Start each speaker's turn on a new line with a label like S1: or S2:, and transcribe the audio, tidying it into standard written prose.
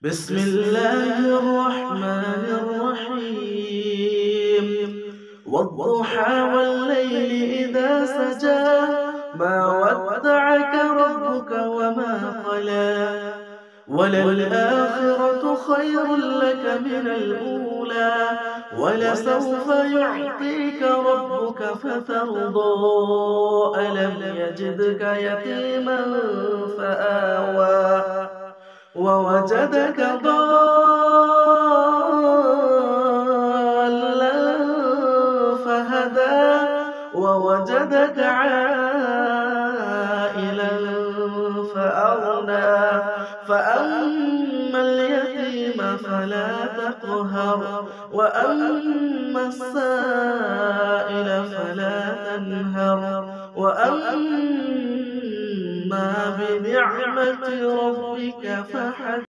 S1: بسم الله الرحمن الرحيم والضحى والليل إذا سجى ما ودعك ربك وما قلى وللآخرة خير لك من الأولى ولسوف يعطيك ربك فترضى ألم يجدك يتيما فآوى ووجدك ضالا فهدى ووجدك عائلا فأغنى فأما اليتيم فلا تقهر وأما السائل فلا تنهر وأما بنعمة ربك فحدث.